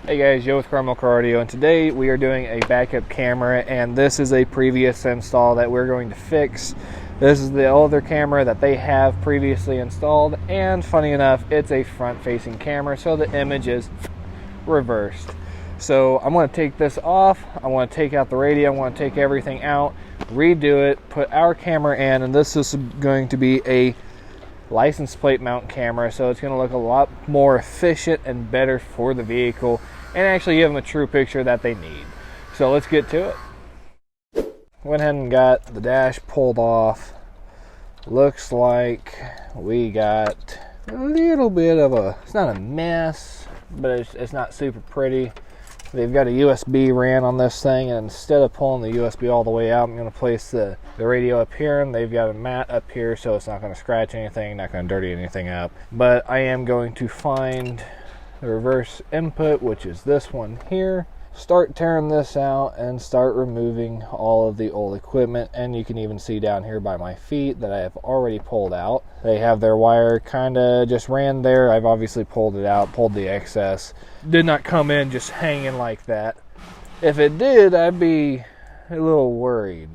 Hey guys, Joe with Carmel Cardio, and today we are doing a backup camera, and this is a previous install that we're going to fix. This is the older camera that they have previously installed, and funny enough, it's a front-facing camera, so the image is reversed. So I'm going to take this off, I want to take out the radio, I want to take everything out, redo it, put our camera in, and this is going to be a license plate mount camera, so it's going to look a lot more efficient and better for the vehicle and actually give them a true picture that they need. So let's get to it. Went ahead and got the dash pulled off. Looks like we got a little bit of a, it's not a mess, but it's not super pretty. They've got a USB ran on this thing, and instead of pulling the USB all the way out, I'm going to place the radio up here, and they've got a mat up here so it's not going to scratch anything, not going to dirty anything up. But I am going to find the reverse input, which is this one here, start tearing this out and start removing all of the old equipment. And you can even see down here by my feet that I have already pulled out. They have their wire kind of just ran there. I've obviously pulled it out, pulled the excess. Did not come in just hanging like that. If it did, I'd be a little worried.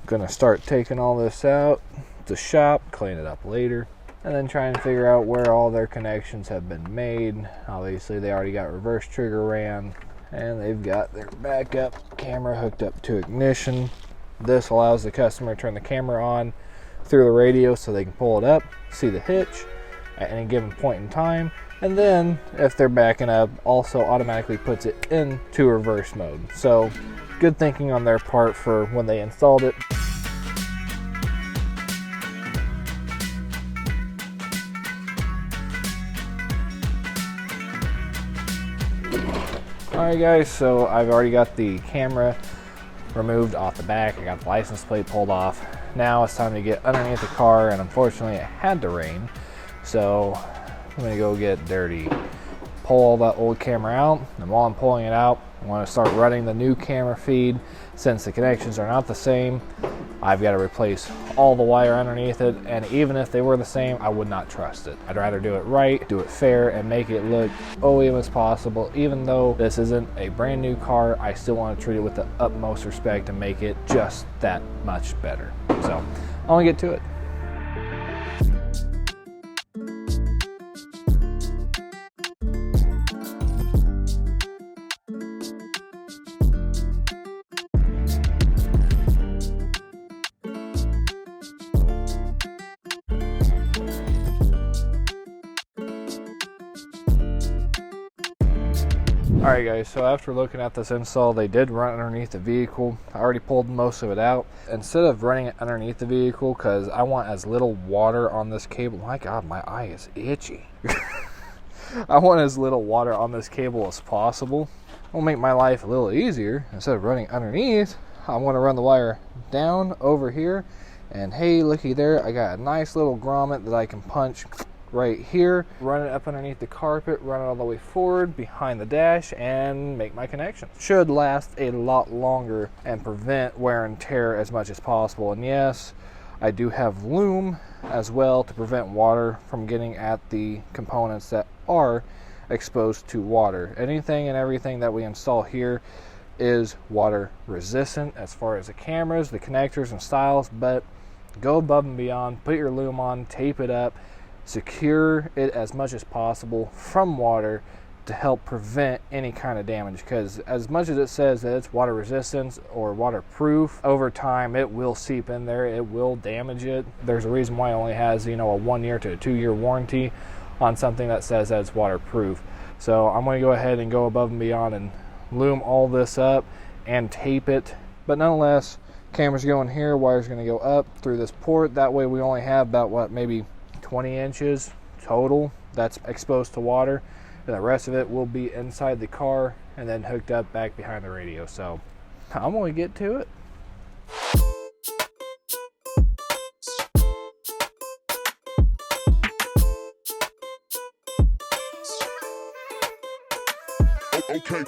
Gonna start taking all this out to shop, clean it up later, and then trying to figure out where all their connections have been made. Obviously they already got reverse trigger ran, and they've got their backup camera hooked up to ignition. This allows the customer to turn the camera on through the radio so they can pull it up, see the hitch at any given point in time, and then if they're backing up, also automatically puts it into reverse mode. So good thinking on their part for when they installed it. Alright guys, so I've already got the camera removed off the back. I got the license plate pulled off. Now it's time to get underneath the car, and unfortunately it had to rain, so I'm gonna go get dirty, pull all that old camera out, and while I'm pulling it out, I want to start running the new camera feed. Since the connections are not the same, I've got to replace all the wire underneath it, and even if they were the same, I would not trust it. I'd rather do it right, do it fair, and make it look OEM as possible. Even though this isn't a brand new car, I still want to treat it with the utmost respect and make it just that much better. So I want to get to it. Alright guys, so after looking at this install, they did run underneath the vehicle. I already pulled most of it out. Instead of running it underneath the vehicle, because I want as little water on this cable, my god, my eye is itchy. I want as little water on this cable as possible. It'll make my life a little easier. Instead of running underneath, I want to run the wire down over here, and hey, looky there, I got a nice little grommet that I can punch right here, run it up underneath the carpet, run it all the way forward behind the dash, and make my connection. Should last a lot longer and prevent wear and tear as much as possible. And yes, I do have loom as well to prevent water from getting at the components that are exposed to water. Anything and everything that we install here is water resistant as far as the cameras, the connectors, and styles, but go above and beyond, put your loom on, tape it up, secure it as much as possible from water to help prevent any kind of damage, because as much as it says that it's water resistant or waterproof, over time it will seep in there, it will damage it. There's a reason why it only has, a 1 year to a 2 year warranty on something that says that it's waterproof. So I'm going to go ahead and go above and beyond and loom all this up and tape it. But nonetheless, camera's going here, wire's going to go up through this port. That way we only have about maybe 20 inches total that's exposed to water, and the rest of it will be inside the car and then hooked up back behind the radio. So I'm going to get to it. Okay.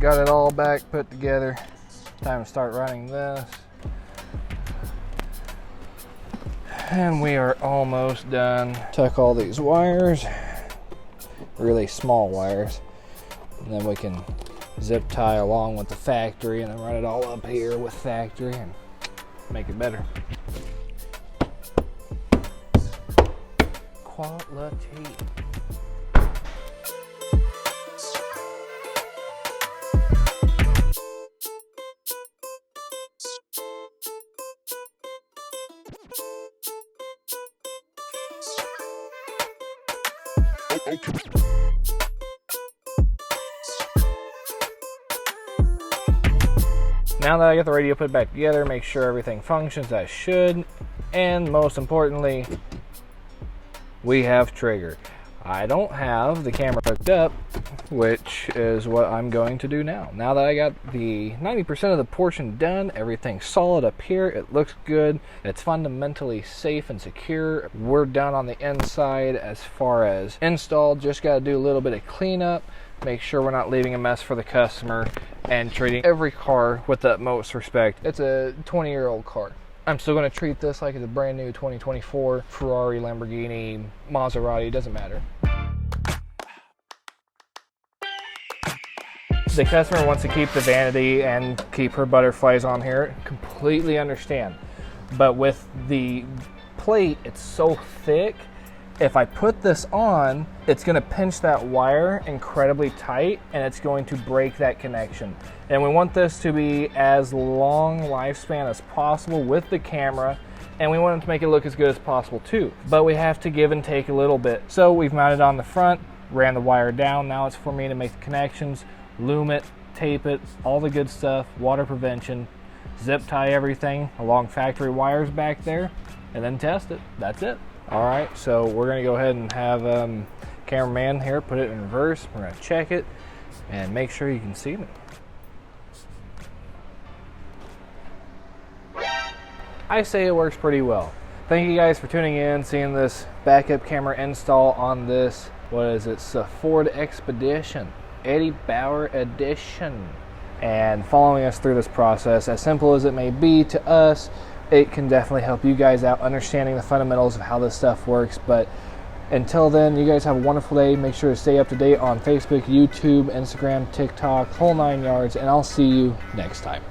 Got it all back put together. Time to start running this. And we are almost done. Tuck all these wires, really small wires, and then we can zip tie along with the factory and then run it all up here with factory and make it better. Quality. Now that I got the radio put back together, make sure everything functions as should, and most importantly, we have trigger. I don't have the camera hooked up, which is what I'm going to do now. Now that I got the 90% of the portion done, everything's solid up here, it looks good, it's fundamentally safe and secure. We're done on the inside as far as install, just got to do a little bit of cleanup, make sure we're not leaving a mess for the customer, and treating every car with the utmost respect. It's a 20-year-old car. I'm still going to treat this like it's a brand new 2024 Ferrari, Lamborghini, Maserati, doesn't matter. The customer wants to keep the vanity and keep her butterflies on here. Completely understand. But with the plate, it's so thick. If I put this on, it's going to pinch that wire incredibly tight and it's going to break that connection. And we want this to be as long lifespan as possible with the camera, and we want it to make it look as good as possible too. But we have to give and take a little bit. So we've mounted on the front, ran the wire down. Now it's for me to make the connections, loom it, tape it, all the good stuff, water prevention, zip tie everything along factory wires back there, and then test it. That's it. All right, so we're gonna go ahead and have cameraman here put it in reverse. We're gonna check it and make sure you can see it. I say it works pretty well. Thank you guys for tuning in, seeing this backup camera install on this, what is it, it's a Ford Expedition, Eddie Bauer edition. And following us through this process, as simple as it may be to us, it can definitely help you guys out understanding the fundamentals of how this stuff works. But until then, you guys have a wonderful day. Make sure to stay up to date on Facebook, YouTube, Instagram, TikTok, whole 9 yards, and I'll see you next time.